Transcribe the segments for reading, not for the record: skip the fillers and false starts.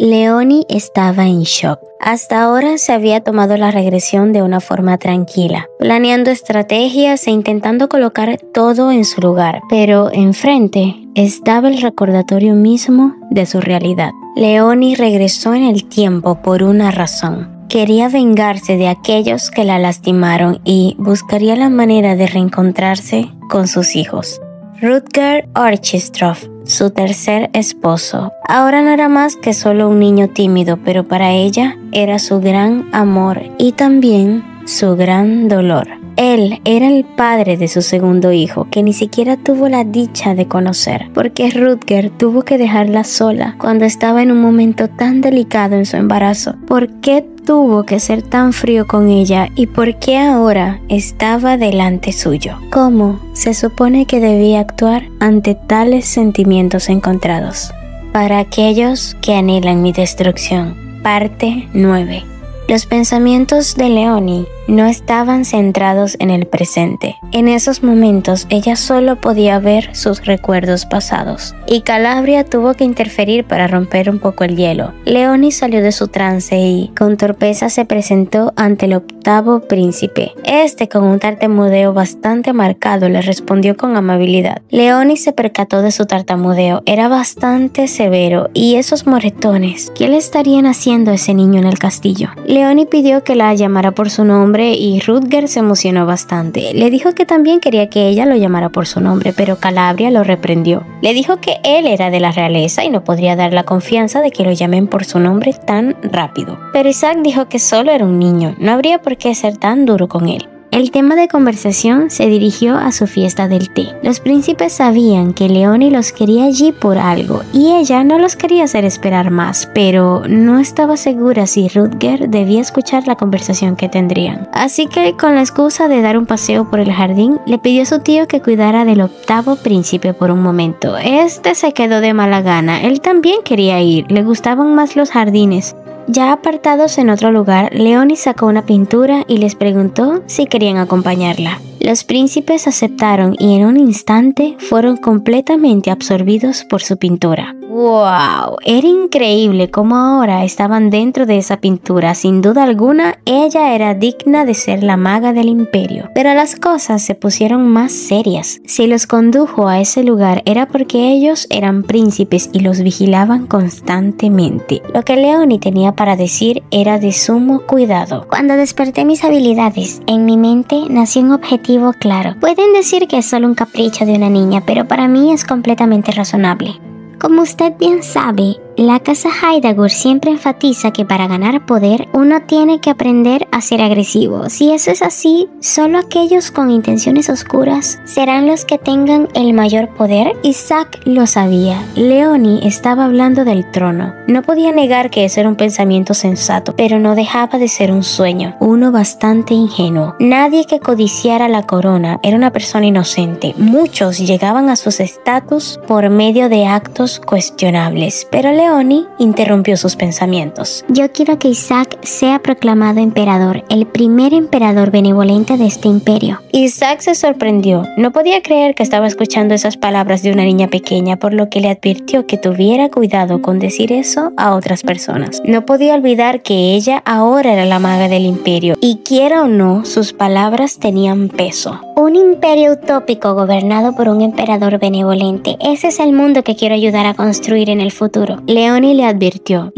Leonie estaba en shock. Hasta ahora se había tomado la regresión de una forma tranquila, planeando estrategias e intentando colocar todo en su lugar, pero enfrente estaba el recordatorio mismo de su realidad. Leonie regresó en el tiempo por una razón. Quería vengarse de aquellos que la lastimaron y buscaría la manera de reencontrarse con sus hijos. Rutger Archistrov, su tercer esposo, ahora no era más que solo un niño tímido, pero para ella era su gran amor y también su gran dolor. Él era el padre de su segundo hijo, que ni siquiera tuvo la dicha de conocer, porque Rutger tuvo que dejarla sola cuando estaba en un momento tan delicado en su embarazo. ¿Por qué tuvo que ser tan frío con ella y por qué ahora estaba delante suyo? ¿Cómo se supone que debía actuar ante tales sentimientos encontrados? Para aquellos que anhelan mi destrucción. Parte 9. Los pensamientos de Leonie no estaban centrados en el presente. En esos momentos ella solo podía ver sus recuerdos pasados, y Calabria tuvo que interferir para romper un poco el hielo. Leonie salió de su trance y, con torpeza, se presentó ante el octavo príncipe. Este, con un tartamudeo bastante marcado, le respondió con amabilidad. Leonie se percató de su tartamudeo. Era bastante severo, y esos moretones, ¿qué le estarían haciendo a ese niño en el castillo? Leonie pidió que la llamara por su nombre y Rutger se emocionó bastante. Le dijo que también quería que ella lo llamara por su nombre, pero Calabria lo reprendió. Le dijo que él era de la realeza y no podría dar la confianza de que lo llamen por su nombre tan rápido. Pero Isaac dijo que solo era un niño, no habría por qué ser tan duro con él. El tema de conversación se dirigió a su fiesta del té. Los príncipes sabían que Leonie los quería allí por algo y ella no los quería hacer esperar más, pero no estaba segura si Rutger debía escuchar la conversación que tendrían. Así que, con la excusa de dar un paseo por el jardín, le pidió a su tío que cuidara del octavo príncipe por un momento. Este se quedó de mala gana. Él también quería ir, le gustaban más los jardines. Ya apartados en otro lugar, Leonie sacó una pintura y les preguntó si querían acompañarla. Los príncipes aceptaron y en un instante fueron completamente absorbidos por su pintura. ¡Wow! Era increíble cómo ahora estaban dentro de esa pintura. Sin duda alguna, ella era digna de ser la maga del imperio. Pero las cosas se pusieron más serias. Si los condujo a ese lugar era porque ellos eran príncipes y los vigilaban constantemente. Lo que Leonie tenía para decir era de sumo cuidado. Cuando desperté mis habilidades, en mi mente nació un objetivo claro. Pueden decir que es solo un capricho de una niña, pero para mí es completamente razonable. Como usted bien sabe, la casa Hydagur siempre enfatiza que para ganar poder uno tiene que aprender a ser agresivo. Si eso es así, solo aquellos con intenciones oscuras serán los que tengan el mayor poder. Isaac lo sabía. Leonie estaba hablando del trono. No podía negar que ese era un pensamiento sensato, pero no dejaba de ser un sueño, uno bastante ingenuo. Nadie que codiciara la corona era una persona inocente. Muchos llegaban a sus estatus por medio de actos cuestionables, pero Leonie interrumpió sus pensamientos. Yo quiero que Isaac sea proclamado emperador, el primer emperador benevolente de este imperio. Isaac se sorprendió. No podía creer que estaba escuchando esas palabras de una niña pequeña, por lo que le advirtió que tuviera cuidado con decir eso a otras personas. No podía olvidar que ella ahora era la maga del imperio, y quiera o no, sus palabras tenían peso. Un imperio utópico gobernado por un emperador benevolente. Ese es el mundo que quiero ayudar a construir en el futuro. Leonie le advirtió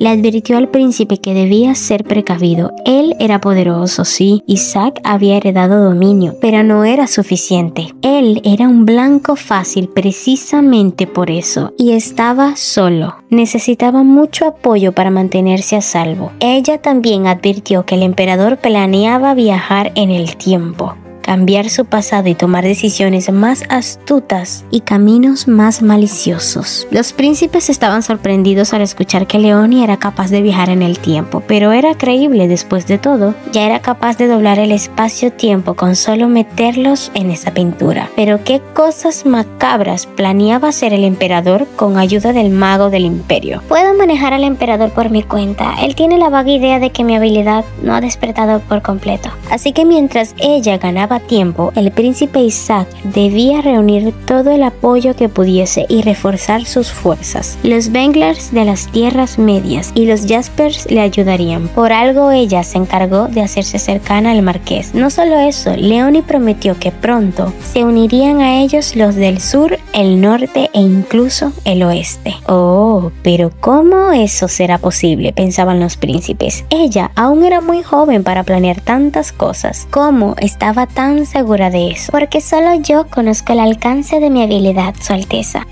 al príncipe que debía ser precavido. Él era poderoso, sí, Isaac había heredado dominio, pero no era suficiente. Él era un blanco fácil precisamente por eso, y estaba solo. Necesitaba mucho apoyo para mantenerse a salvo. Ella también advirtió que el emperador planeaba viajar en el tiempo, cambiar su pasado y tomar decisiones más astutas y caminos más maliciosos. Los príncipes estaban sorprendidos al escuchar que Leonie era capaz de viajar en el tiempo, pero era creíble después de todo. Ya era capaz de doblar el espacio-tiempo con solo meterlos en esa pintura. Pero qué cosas macabras planeaba hacer el emperador con ayuda del mago del imperio. Puedo manejar al emperador por mi cuenta. Él tiene la vaga idea de que mi habilidad no ha despertado por completo. Así que mientras ella ganaba quedaba tiempo, el príncipe Isaac debía reunir todo el apoyo que pudiese y reforzar sus fuerzas. Los Benglers de las tierras medias y los Jaspers le ayudarían. Por algo ella se encargó de hacerse cercana al marqués. No solo eso, Leonie prometió que pronto se unirían a ellos los del sur, el norte e incluso el oeste. Oh, pero ¿cómo eso será posible?, pensaban los príncipes. Ella aún era muy joven para planear tantas cosas. ¿Cómo estaba tan segura de eso? Porque solo yo conozco el alcance de mi habilidad, Su Alteza.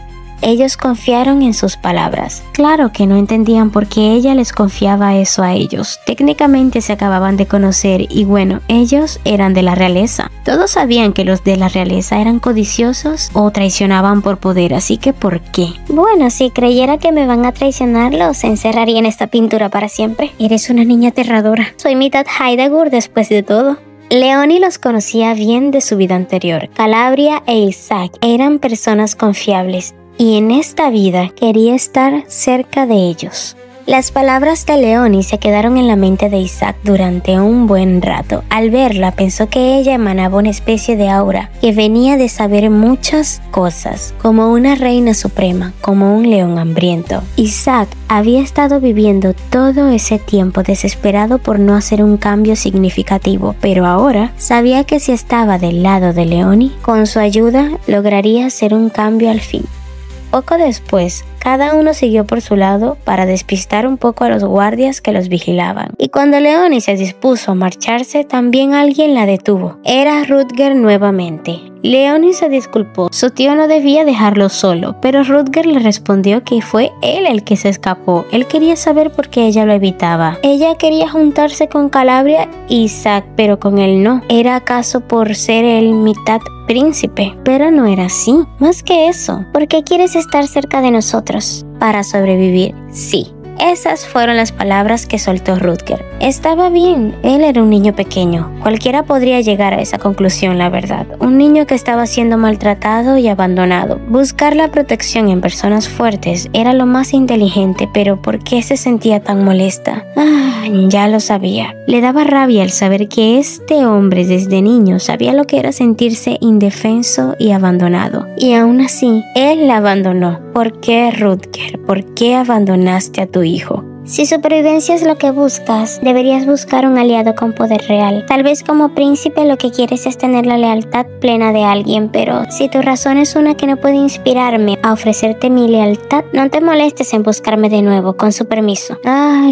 Ellos confiaron en sus palabras. Claro que no entendían por qué ella les confiaba eso a ellos. Técnicamente se acababan de conocer y bueno, ellos eran de la realeza. Todos sabían que los de la realeza eran codiciosos o traicionaban por poder, así que ¿por qué? Bueno, si creyera que me van a traicionar, los encerraría en esta pintura para siempre. Eres una niña aterradora. Soy mitad Heidegger después de todo. Leonie los conocía bien de su vida anterior. Calabria e Isaac eran personas confiables. Y en esta vida quería estar cerca de ellos. Las palabras de Leonie se quedaron en la mente de Isaac durante un buen rato. Al verla pensó que ella emanaba una especie de aura que venía de saber muchas cosas, como una reina suprema, como un león hambriento. Isaac había estado viviendo todo ese tiempo desesperado por no hacer un cambio significativo, pero ahora sabía que si estaba del lado de Leonie, con su ayuda lograría hacer un cambio al fin. Poco después, cada uno siguió por su lado para despistar un poco a los guardias que los vigilaban. Y cuando Leonie se dispuso a marcharse, también alguien la detuvo. Era Rutger nuevamente. Leonie se disculpó. Su tío no debía dejarlo solo, pero Rutger le respondió que fue él el que se escapó. Él quería saber por qué ella lo evitaba. Ella quería juntarse con Calabria y Isaac, pero con él no. ¿Era acaso por ser él mitad príncipe? Pero no era así. Más que eso. ¿Por qué quieres estar cerca de nosotros? Para sobrevivir, sí. Esas fueron las palabras que soltó Rutger. Estaba bien, él era un niño pequeño. Cualquiera podría llegar a esa conclusión, la verdad. Un niño que estaba siendo maltratado y abandonado. Buscar la protección en personas fuertes era lo más inteligente, pero ¿por qué se sentía tan molesta? Ya lo sabía. Le daba rabia el saber que este hombre desde niño sabía lo que era sentirse indefenso y abandonado. Y aún así, él la abandonó. ¿Por qué, Rutger? ¿Por qué abandonaste a tu hijo? Si supervivencia es lo que buscas, deberías buscar un aliado con poder real. Tal vez como príncipe lo que quieres es tener la lealtad plena de alguien, pero si tu razón es una que no puede inspirarme a ofrecerte mi lealtad, no te molestes en buscarme de nuevo, con su permiso.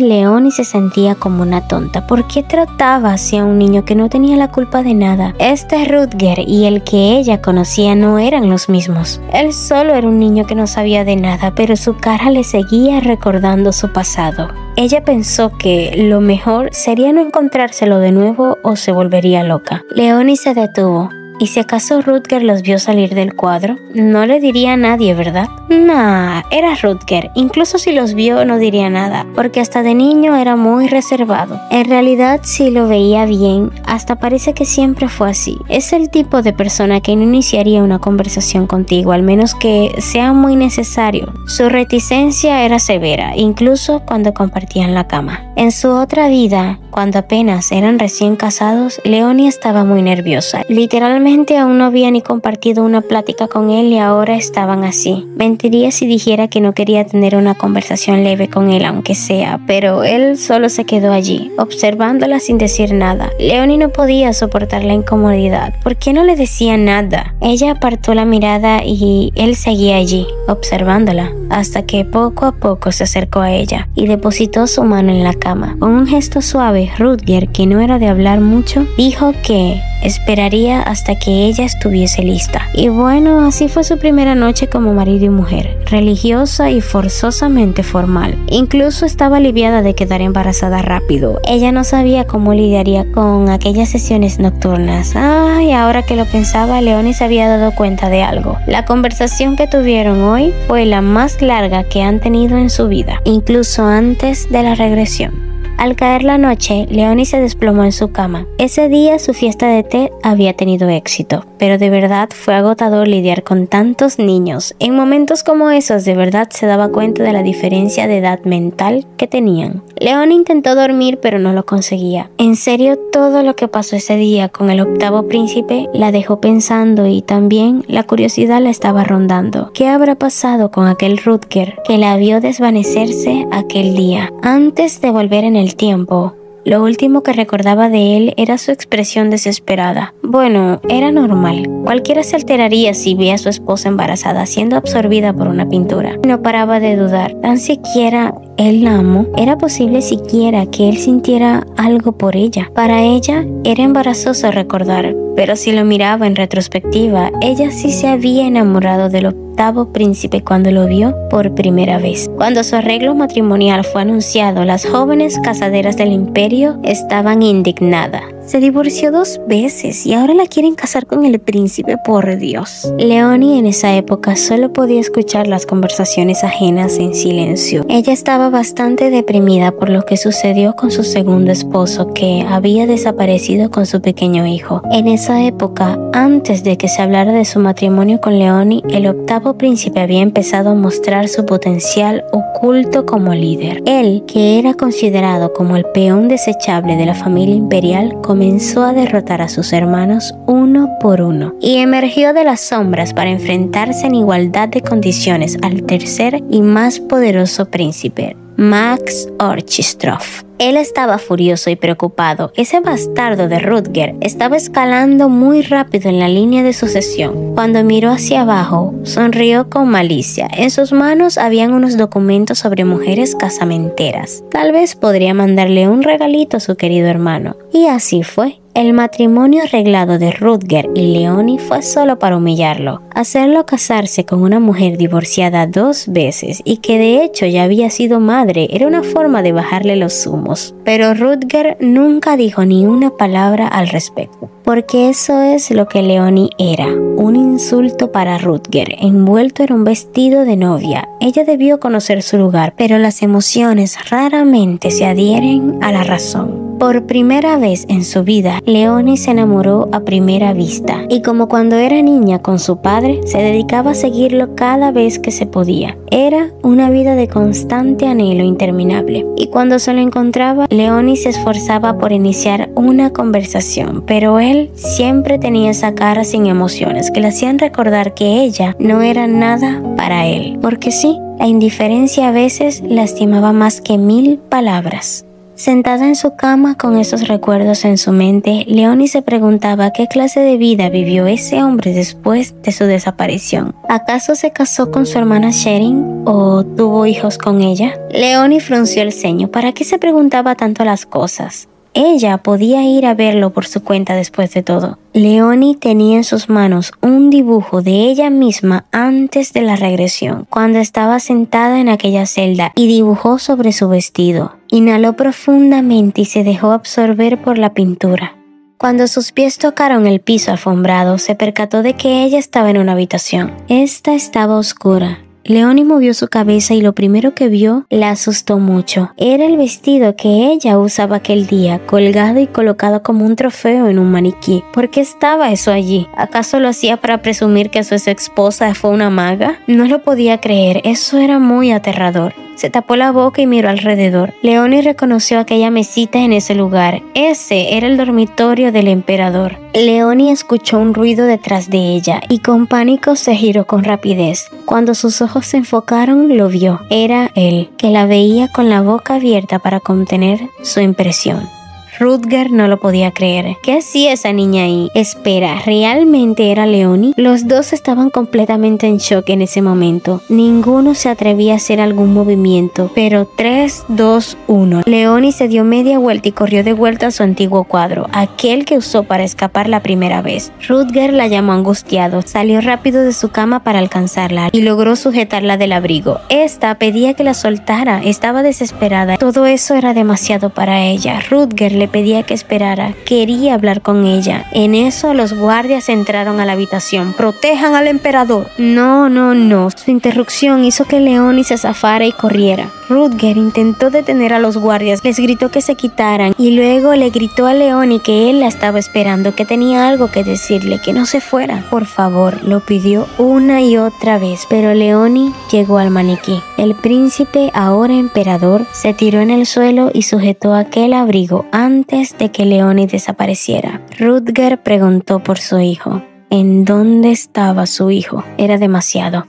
Leonie se sentía como una tonta. ¿Por qué trataba así a un niño que no tenía la culpa de nada? Este Rutger y el que ella conocía no eran los mismos. Él solo era un niño que no sabía de nada, pero su cara le seguía recordando su pasado. Ella pensó que lo mejor sería no encontrárselo de nuevo o se volvería loca. Leonie se detuvo. ¿Y si acaso Rutger los vio salir del cuadro? No le diría a nadie, ¿verdad? Nah, era Rutger. Incluso si los vio no diría nada, porque hasta de niño era muy reservado. En realidad, si lo veía bien, hasta parece que siempre fue así. Es el tipo de persona que no iniciaría una conversación contigo, al menos que sea muy necesario. Su reticencia era severa, incluso cuando compartían la cama. En su otra vida, cuando apenas eran recién casados, Leonie estaba muy nerviosa. Literalmente aún no había ni compartido una plática con él y ahora estaban así. Mentiría si dijera que no quería tener una conversación leve con él, aunque sea, pero él solo se quedó allí, observándola sin decir nada. Leonie no podía soportar la incomodidad. ¿Por qué no le decía nada? Ella apartó la mirada y él seguía allí, observándola, hasta que poco a poco se acercó a ella y depositó su mano en la cama. Con un gesto suave, Rutger, que no era de hablar mucho, dijo que esperaría hasta que ella estuviese lista. Y bueno, así fue su primera noche como marido y mujer, religiosa y forzosamente formal. Incluso estaba aliviada de quedar embarazada rápido. Ella no sabía cómo lidiaría con aquellas sesiones nocturnas. Ahora que lo pensaba, Leonie se había dado cuenta de algo. La conversación que tuvieron hoy fue la más larga que han tenido en su vida, incluso antes de la regresión. Al caer la noche, Leonie se desplomó en su cama. Ese día su fiesta de té había tenido éxito. pero de verdad fue agotador lidiar con tantos niños. En momentos como esos de verdad se daba cuenta de la diferencia de edad mental que tenían. Leonie intentó dormir pero no lo conseguía. En serio, todo lo que pasó ese día con el octavo príncipe la dejó pensando y también la curiosidad la estaba rondando. ¿Qué habrá pasado con aquel Rutger que la vio desvanecerse aquel día? Antes de volver en el tiempo, lo último que recordaba de él era su expresión desesperada. Bueno, era normal. Cualquiera se alteraría si veía a su esposa embarazada siendo absorbida por una pintura. No paraba de dudar. Tan siquiera él la amó. ¿Era posible siquiera que él sintiera algo por ella? Para ella era embarazoso recordar, pero si lo miraba en retrospectiva, ella sí se había enamorado del octavo príncipe cuando lo vio por primera vez. Cuando su arreglo matrimonial fue anunciado, las jóvenes casaderas del imperio estaban indignadas. Se divorció 2 veces y ahora la quieren casar con el príncipe, por Dios. Leonie en esa época solo podía escuchar las conversaciones ajenas en silencio. Ella estaba bastante deprimida por lo que sucedió con su segundo esposo, que había desaparecido con su pequeño hijo. En esa época, antes de que se hablara de su matrimonio con Leonie, el octavo príncipe había empezado a mostrar su potencial oculto como líder. Él, que era considerado como el peón desechable de la familia imperial, comenzó a derrotar a sus hermanos uno por uno y emergió de las sombras para enfrentarse en igualdad de condiciones al tercer y más poderoso príncipe, Max Orchistrov. Él estaba furioso y preocupado. Ese bastardo de Rutger estaba escalando muy rápido en la línea de sucesión. Cuando miró hacia abajo, sonrió con malicia. En sus manos habían unos documentos sobre mujeres casamenteras. Tal vez podría mandarle un regalito a su querido hermano. Y así fue. El matrimonio arreglado de Rutger y Leonie fue solo para humillarlo. Hacerlo casarse con una mujer divorciada 2 veces y que de hecho ya había sido madre era una forma de bajarle los humos. Pero Rutger nunca dijo ni una palabra al respecto, porque eso es lo que Leonie era, un insulto para Rutger, envuelto en un vestido de novia. Ella debió conocer su lugar, pero las emociones raramente se adhieren a la razón. Por primera vez en su vida, Leonie se enamoró a primera vista y como cuando era niña con su padre, se dedicaba a seguirlo cada vez que se podía. Era una vida de constante anhelo interminable y cuando se lo encontraba, Leonie se esforzaba por iniciar una conversación, pero él siempre tenía esa cara sin emociones que le hacían recordar que ella no era nada para él. Porque sí, la indiferencia a veces lastimaba más que 1000 palabras. Sentada en su cama con esos recuerdos en su mente, Leonie se preguntaba qué clase de vida vivió ese hombre después de su desaparición. ¿Acaso se casó con su hermana Sherin o tuvo hijos con ella? Leonie frunció el ceño. ¿Para qué se preguntaba tanto las cosas? Ella podía ir a verlo por su cuenta después de todo. Leonie tenía en sus manos un dibujo de ella misma antes de la regresión, cuando estaba sentada en aquella celda y dibujó sobre su vestido. Inhaló profundamente y se dejó absorber por la pintura. Cuando sus pies tocaron el piso alfombrado, se percató de que ella estaba en una habitación. Esta estaba oscura. Leonie movió su cabeza y lo primero que vio la asustó mucho. Era el vestido que ella usaba aquel día, colgado y colocado como un trofeo en un maniquí. ¿Por qué estaba eso allí? ¿Acaso lo hacía para presumir que su ex esposa fue una maga? No lo podía creer, eso era muy aterrador. Se tapó la boca y miró alrededor. Leonie reconoció aquella mesita en ese lugar. Ese era el dormitorio del emperador. Leonie escuchó un ruido detrás de ella y con pánico se giró con rapidez. Cuando sus ojos se enfocaron, lo vio. Era él, que la veía con la boca abierta para contener su impresión. Rutger no lo podía creer. ¿Qué hacía esa niña ahí? Espera, ¿realmente era Leonie? Los dos estaban completamente en shock en ese momento. Ninguno se atrevía a hacer algún movimiento. Pero 3, 2, 1. Leonie se dio media vuelta y corrió de vuelta a su antiguo cuadro, aquel que usó para escapar la primera vez. Rutger la llamó angustiado. Salió rápido de su cama para alcanzarla y logró sujetarla del abrigo. Esta pedía que la soltara. Estaba desesperada. Todo eso era demasiado para ella. Rutger le pedía que esperara. Quería hablar con ella. En eso los guardias entraron a la habitación. ¡Protejan al emperador! No. Su interrupción hizo que Leonie se zafara y corriera. Rutger intentó detener a los guardias, les gritó que se quitaran y luego le gritó a Leonie que él la estaba esperando, que tenía algo que decirle, que no se fuera. Por favor, lo pidió una y otra vez, pero Leonie llegó al maniquí. El príncipe, ahora emperador, se tiró en el suelo y sujetó aquel abrigo antes de que Leonie desapareciera. Rutger preguntó por su hijo. ¿En dónde estaba su hijo? Era demasiado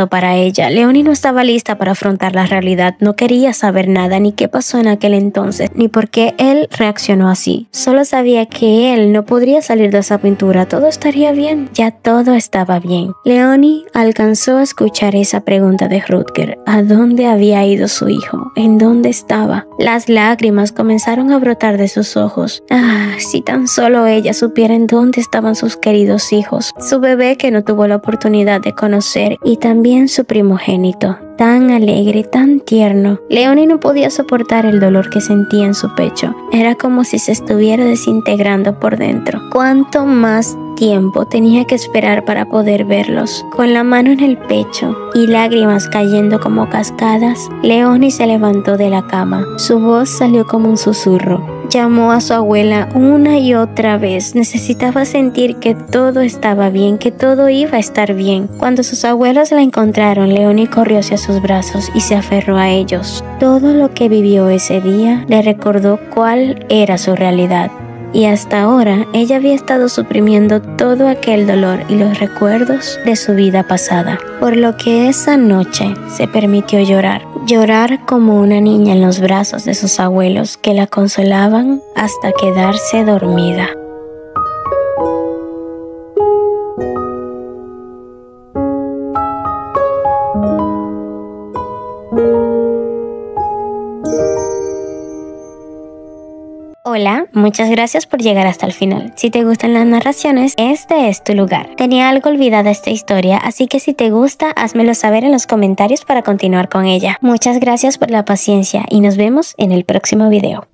para ella. Leonie no estaba lista para afrontar la realidad. No quería saber nada, ni qué pasó en aquel entonces, ni por qué él reaccionó así. Solo sabía que él no podría salir de esa pintura. Todo estaría bien. Ya todo estaba bien. Leonie alcanzó a escuchar esa pregunta de Rutger. ¿A dónde había ido su hijo? ¿En dónde estaba? Las lágrimas comenzaron a brotar de sus ojos. Si tan solo ella supiera en dónde estaban sus queridos hijos. Su bebé que no tuvo la oportunidad de conocer y también su primogénito, tan alegre, tan tierno. Leonie no podía soportar el dolor que sentía en su pecho. Era como si se estuviera desintegrando por dentro. ¿Cuánto más tiempo tenía que esperar para poder verlos? Con la mano en el pecho y lágrimas cayendo como cascadas, Leonie se levantó de la cama. Su voz salió como un susurro. Llamó a su abuela una y otra vez. Necesitaba sentir que todo estaba bien, que todo iba a estar bien. Cuando sus abuelos la encontraron, Leonie corrió hacia sus brazos y se aferró a ellos. Todo lo que vivió ese día le recordó cuál era su realidad. Y hasta ahora ella había estado suprimiendo todo aquel dolor y los recuerdos de su vida pasada, por lo que esa noche se permitió llorar como una niña en los brazos de sus abuelos que la consolaban hasta quedarse dormida. Hola, muchas gracias por llegar hasta el final. Si te gustan las narraciones, este es tu lugar. Tenía algo olvidada esta historia, así que si te gusta, házmelo saber en los comentarios para continuar con ella. Muchas gracias por la paciencia y nos vemos en el próximo video.